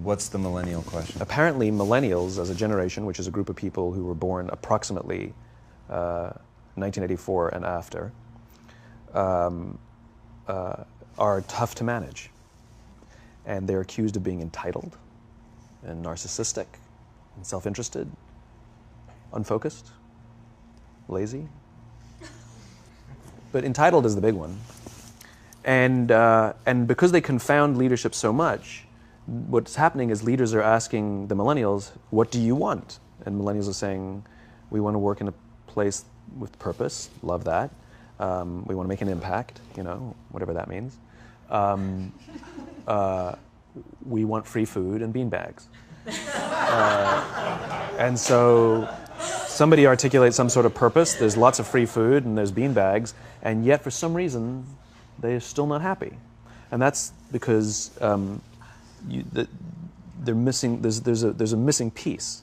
What's the millennial question? Apparently, millennials as a generation, which is a group of people who were born approximately 1984 and after, are tough to manage. And they're accused of being entitled and narcissistic and self-interested, unfocused, lazy. But entitled is the big one. And because they confound leadership so much, what's happening is leaders are asking the millennials, what do you want? And millennials are saying, we want to work in a place with purpose, love that. We want to make an impact, whatever that means. We want free food and beanbags. And so somebody articulates some sort of purpose, there's lots of free food and there's beanbags, and yet for some reason, they're still not happy. And that's because they're missing, there's a missing piece.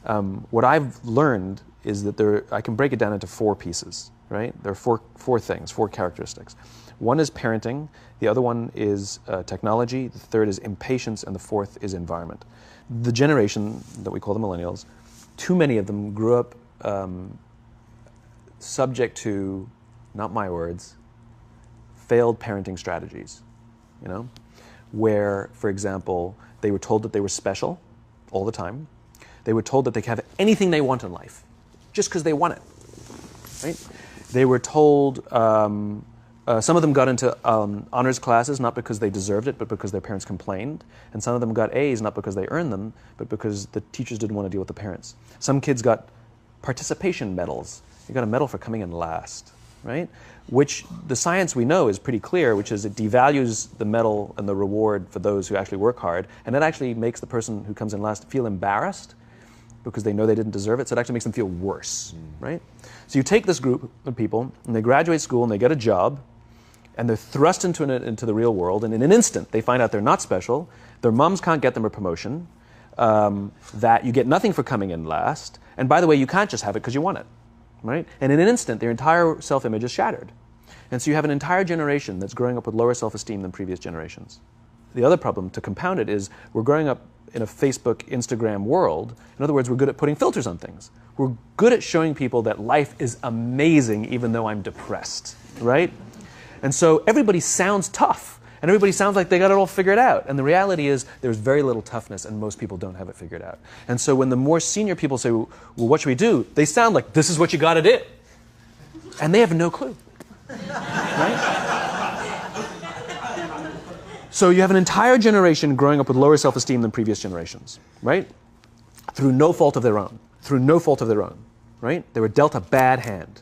What I've learned is that I can break it down into 4 pieces, right? There are four things, 4 characteristics. One is parenting, the other one is technology, the third is impatience, and the fourth is environment. The generation that we call the millennials, too many of them grew up subject to, not my words, failed parenting strategies, where, for example, they were told that they were special all the time. They were told that they could have anything they want in life, just because they want it, right? They were told, some of them got into honors classes, not because they deserved it, but because their parents complained. And some of them got A's, not because they earned them, but because the teachers didn't want to deal with the parents. Some kids got participation medals. You got a medal for coming in last, right? Which the science we know is pretty clear, which is it devalues the medal and the reward for those who actually work hard. And it actually makes the person who comes in last feel embarrassed because they know they didn't deserve it. So it actually makes them feel worse, right? So you take this group of people and they graduate school and they get a job and they're thrust into the real world, and in an instant they find out they're not special, their moms can't get them a promotion, that you get nothing for coming in last, and by the way, you can't just have it because you want it, right? And in an instant, their entire self-image is shattered. And so you have an entire generation that's growing up with lower self-esteem than previous generations. The other problem, to compound it, is we're growing up in a Facebook, Instagram world. In other words, we're good at putting filters on things. We're good at showing people that life is amazing even though I'm depressed, right? And so everybody sounds tough, and everybody sounds like they got it all figured out. And the reality is there's very little toughness, and most people don't have it figured out. And so when the more senior people say, well, what should we do? They sound like, this is what you got to do. And they have no clue, right? So you have an entire generation growing up with lower self-esteem than previous generations, right? Through no fault of their own, right? They were dealt a bad hand,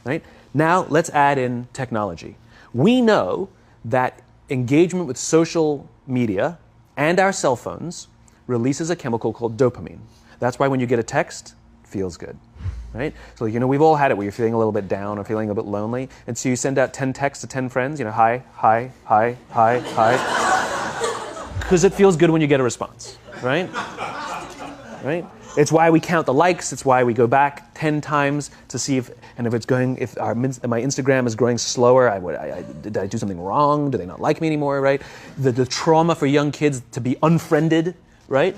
right? Now let's add in technology. We know that engagement with social media and our cell phones releases a chemical called dopamine. That's why when you get a text, it feels good, right? So we've all had it where you're feeling a little bit down or feeling a bit lonely, and so you send out 10 texts to 10 friends, hi, hi, hi, hi, hi, because it feels good when you get a response, right? Right? It's why we count the likes. It's why we go back 10 times to see if my Instagram is growing slower, did I do something wrong? Do they not like me anymore, right? The trauma for young kids to be unfriended, right?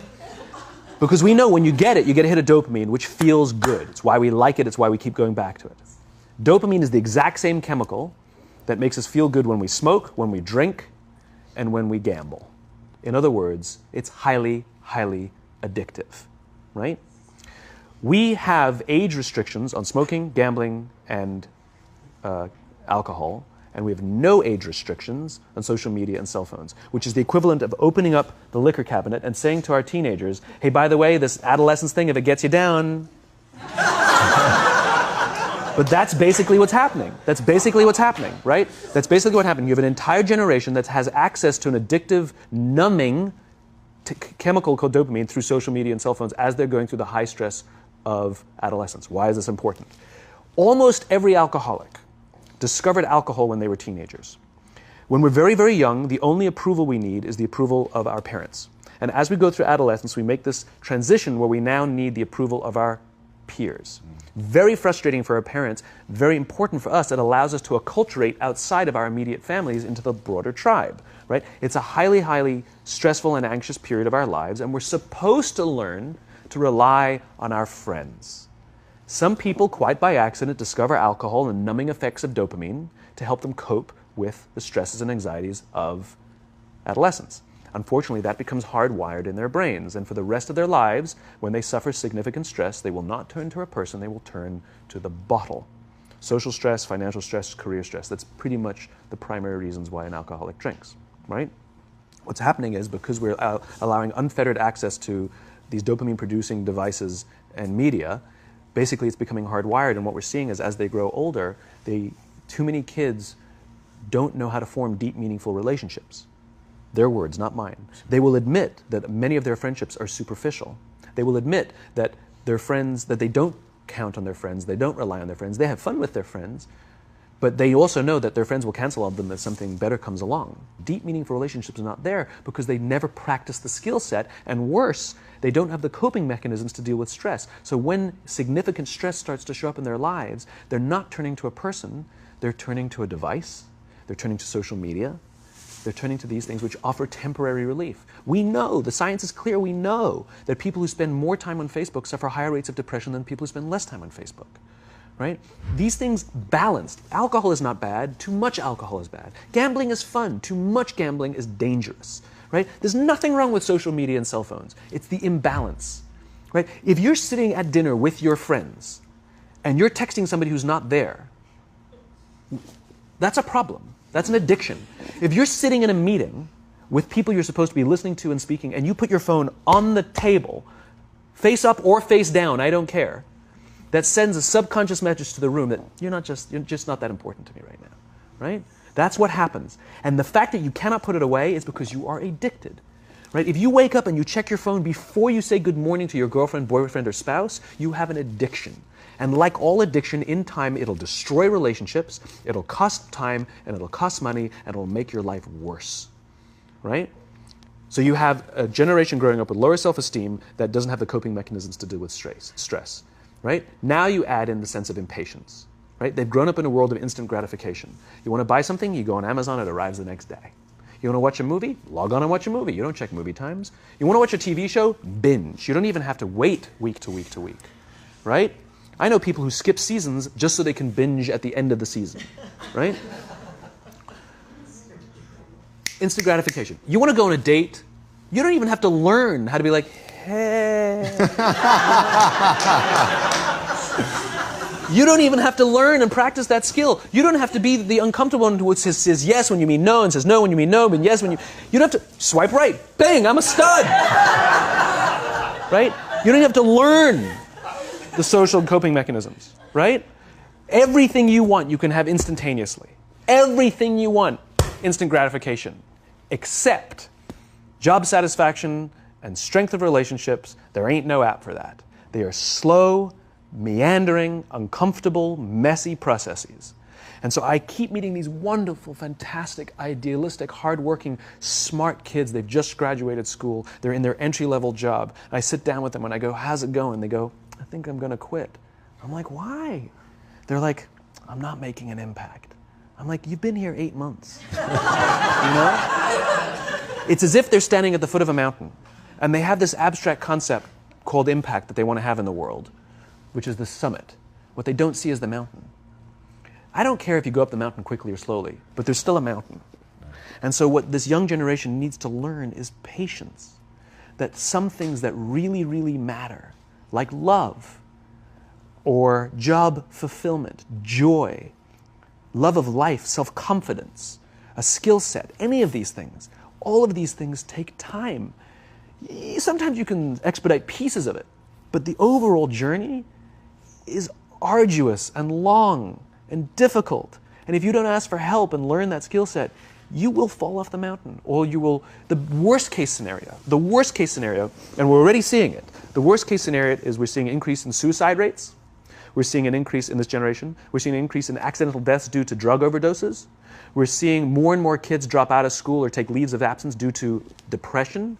Because we know when you get a hit of dopamine, which feels good. It's why we like it. It's why we keep going back to it. Dopamine is the exact same chemical that makes us feel good when we smoke, when we drink, and when we gamble. In other words, it's highly, highly addictive. Right? We have age restrictions on smoking, gambling, and alcohol, and we have no age restrictions on social media and cell phones, which is the equivalent of opening up the liquor cabinet and saying to our teenagers, hey, by the way, this adolescence thing, if it gets you down. But that's basically what's happening. Right? That's basically what happened. You have an entire generation that has access to an addictive, numbing chemical called dopamine through social media and cell phones as they're going through the high stress of adolescence. Why is this important? Almost every alcoholic discovered alcohol when they were teenagers. When we're very, very young, the only approval we need is the approval of our parents. And as we go through adolescence, we make this transition where we now need the approval of our peers. Very frustrating for our parents, very important for us. It allows us to acculturate outside of our immediate families into the broader tribe. right? It's a highly, highly stressful and anxious period of our lives, and we're supposed to learn to rely on our friends. Some people, quite by accident, discover alcohol and numbing effects of dopamine to help them cope with the stresses and anxieties of adolescence. Unfortunately, that becomes hardwired in their brains, and for the rest of their lives, when they suffer significant stress, they will not turn to a person, they will turn to the bottle. Social stress, financial stress, career stress, that's pretty much the primary reasons why an alcoholic drinks, right? What's happening is because we're allowing unfettered access to these dopamine-producing devices and media, basically it's becoming hardwired, and what we're seeing is as they grow older, too many kids don't know how to form deep, meaningful relationships. Their words, not mine. They will admit that many of their friendships are superficial. They will admit that their friends, that they don't count on their friends, they don't rely on their friends, they have fun with their friends, but they also know that their friends will cancel on them if something better comes along. Deep, meaningful relationships are not there because they never practice the skill set, and worse, they don't have the coping mechanisms to deal with stress. So when significant stress starts to show up in their lives, they're not turning to a person, they're turning to a device, they're turning to social media, they're turning to these things which offer temporary relief. We know, the science is clear, we know that people who spend more time on Facebook suffer higher rates of depression than people who spend less time on Facebook, right? These things balanced. Alcohol is not bad, too much alcohol is bad. Gambling is fun, too much gambling is dangerous, right? There's nothing wrong with social media and cell phones. It's the imbalance, right? If you're sitting at dinner with your friends and you're texting somebody who's not there, that's a problem. That's an addiction. If you're sitting in a meeting with people you're supposed to be listening to and speaking, and you put your phone on the table, face up or face down, I don't care, that sends a subconscious message to the room that you're just not that important to me right now, right? That's what happens. And the fact that you cannot put it away is because you are addicted, right? If you wake up and you check your phone before you say good morning to your girlfriend, boyfriend, or spouse, you have an addiction. And like all addiction, in time, it'll destroy relationships, it'll cost time, and it'll cost money, and it'll make your life worse, right? So you have a generation growing up with lower self-esteem that doesn't have the coping mechanisms to deal with stress, right? Now you add in the sense of impatience, right? They've grown up in a world of instant gratification. You want to buy something, you go on Amazon, it arrives the next day. You want to watch a movie? Log on and watch a movie. You don't check movie times. You want to watch a TV show? Binge. You don't even have to wait week to week to week, right? I know people who skip seasons just so they can binge at the end of the season, right? Instant gratification. You want to go on a date? You don't even have to learn how to be like, hey. You don't even have to learn and practice that skill. You don't have to be the uncomfortable one who says yes when you mean no and says no when you mean no, but yes when you... You don't have to swipe right. Bang, I'm a stud. Right? You don't have to learn the social coping mechanisms, right? Everything you want, you can have instantaneously. Everything you want, instant gratification. Except job satisfaction and strength of relationships, there ain't no app for that. They are slow, meandering, uncomfortable, messy processes. And so I keep meeting these wonderful, fantastic, idealistic, hardworking, smart kids. They've just graduated school. They're in their entry-level job. I sit down with them and I go, how's it going? They go, I think I'm going to quit. I'm like, why? They're like, I'm not making an impact. I'm like, you've been here 8 months. You know? It's as if they're standing at the foot of a mountain and they have this abstract concept called impact that they want to have in the world, which is the summit. What they don't see is the mountain. I don't care if you go up the mountain quickly or slowly, but there's still a mountain. And so what this young generation needs to learn is patience. That some things that really, really matter, like love, or job fulfillment, joy, love of life, self-confidence, a skill set, any of these things, all of these things take time. Sometimes you can expedite pieces of it, but the overall journey is arduous and long and difficult. And if you don't ask for help and learn that skill set, you will fall off the mountain, or you will, the worst case scenario, and we're already seeing it, the worst case scenario is we're seeing an increase in suicide rates, we're seeing an increase in this generation, we're seeing an increase in accidental deaths due to drug overdoses, we're seeing more and more kids drop out of school or take leaves of absence due to depression,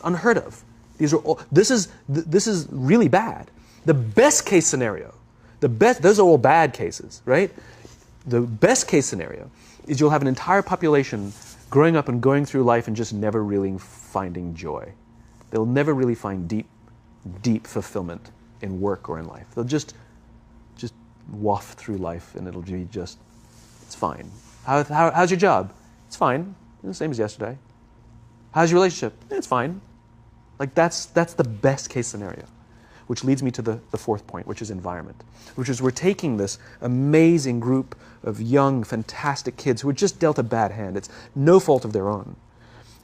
unheard of. These are all, this is really bad. The best case scenario, those are all bad cases, right? The best case scenario is you'll have an entire population growing up and going through life and just never really finding joy. They'll never really find deep fulfillment in work or in life. They'll just waft through life and it'll be just, it's fine. How's your job? It's fine. The same as yesterday. How's your relationship? It's fine. Like that's the best case scenario. Which leads me to the fourth point, which is environment. Which is we're taking this amazing group of young, fantastic kids who are just dealt a bad hand. It's no fault of their own.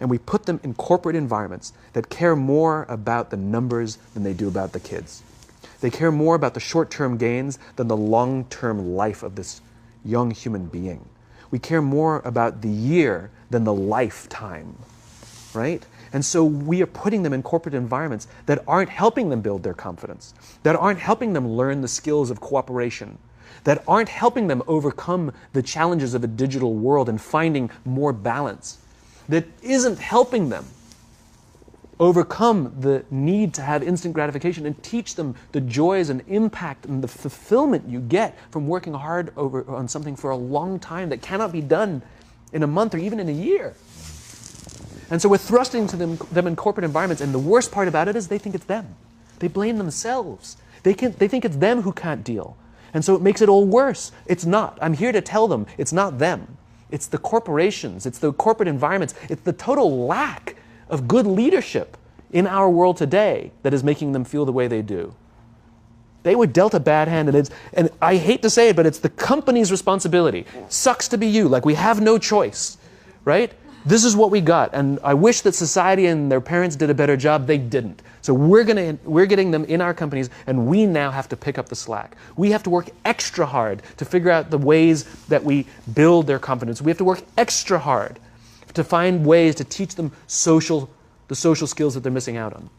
And we put them in corporate environments that care more about the numbers than they do about the kids. They care more about the short-term gains than the long-term life of this young human being. We care more about the year than the lifetime, right? And so we are putting them in corporate environments that aren't helping them build their confidence, that aren't helping them learn the skills of cooperation, that aren't helping them overcome the challenges of a digital world and finding more balance, that isn't helping them overcome the need to have instant gratification and teach them the joys and impact and the fulfillment you get from working hard on something for a long time that cannot be done in a month or even in a year. And so we're thrusting to them in corporate environments, and the worst part about it is they think it's them. They blame themselves. They think it's them who can't deal. And so it makes it all worse. It's not. I'm here to tell them it's not them. It's the corporations. It's the corporate environments. It's the total lack of good leadership in our world today that is making them feel the way they do. They were dealt a bad hand, and I hate to say it, but it's the company's responsibility. Sucks to be you. Like, we have no choice, right? This is what we got, and I wish that society and their parents did a better job. They didn't. So we're getting them in our companies, and we now have to pick up the slack. We have to work extra hard to figure out the ways that we build their confidence. We have to work extra hard to find ways to teach them the social skills that they're missing out on.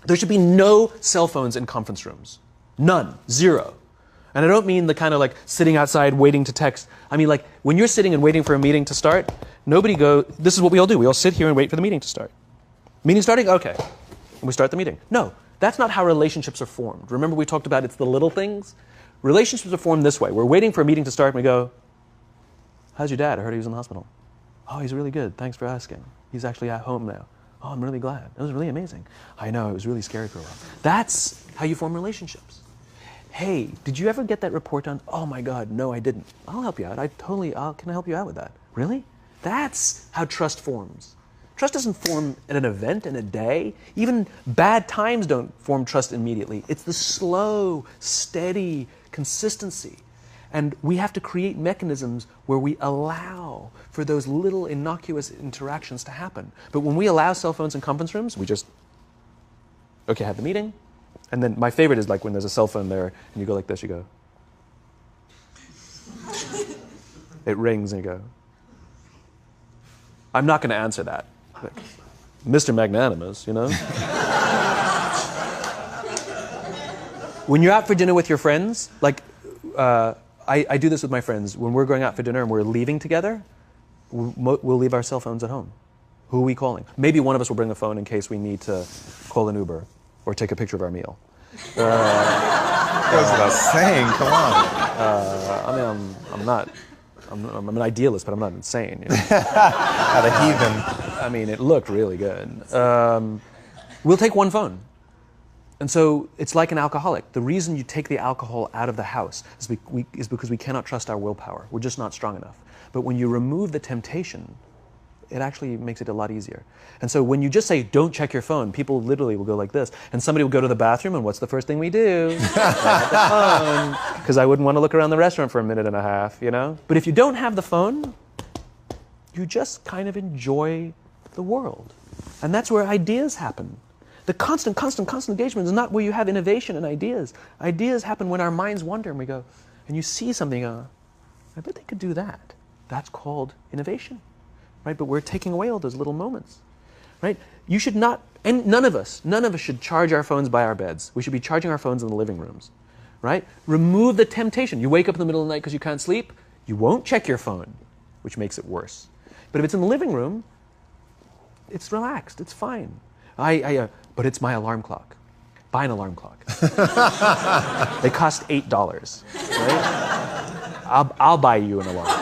There should be no cell phones in conference rooms. None. Zero. And I don't mean the kind of like sitting outside waiting to text. I mean like when you're sitting and waiting for a meeting to start, this is what we all do. We all sit here and wait for the meeting to start. Meeting starting? Okay. And we start the meeting. No, that's not how relationships are formed. Remember we talked about it's the little things? Relationships are formed this way. We're waiting for a meeting to start and we go, how's your dad? I heard he was in the hospital. Oh, he's really good. Thanks for asking. He's actually at home now. Oh, I'm really glad. It was really amazing. I know, it was really scary for a while. That's how you form relationships. Hey, did you ever get that report done? Oh my God, no, I didn't. I'll help you out. Can I help you out with that? Really? That's how trust forms. Trust doesn't form in an event, in a day. Even bad times don't form trust immediately. It's the slow, steady consistency. And we have to create mechanisms where we allow for those little innocuous interactions to happen. But when we allow cell phones in conference rooms, we just, okay, have the meeting. And then my favorite is like when there's a cell phone there and you go like this, you go. It rings and you go. I'm not going to answer that. Like, Mr. Magnanimous, you know? When you're out for dinner with your friends, like I do this with my friends. When we're going out for dinner and we're leaving together, we'll leave our cell phones at home. Who are we calling? Maybe one of us will bring a phone in case we need to call an Uber or take a picture of our meal. Goes without saying, come on. I'm an idealist, but I'm not insane. You know? At a heathen. I mean, it looked really good. We'll take one phone. And so it's like an alcoholic. The reason you take the alcohol out of the house is because we cannot trust our willpower. We're just not strong enough. But when you remove the temptation, it actually makes it a lot easier. And so when you just say, don't check your phone, people literally will go like this. And somebody will go to the bathroom, and what's the first thing we do? Grab the phone. Because I wouldn't want to look around the restaurant for a minute and a half, you know? But if you don't have the phone, you just kind of enjoy the world. And that's where ideas happen. The constant engagement is not where you have innovation and ideas. Ideas happen when our minds wander and we go, and you see something, I bet they could do that. That's called innovation. Right? But we're taking away all those little moments, right? You should not, and none of us should charge our phones by our beds. We should be charging our phones in the living rooms, right? Remove the temptation. You wake up in the middle of the night because you can't sleep, you won't check your phone, which makes it worse. But if it's in the living room, it's relaxed, it's fine. But it's my alarm clock. Buy an alarm clock. They cost $8, right? I'll buy you an alarm.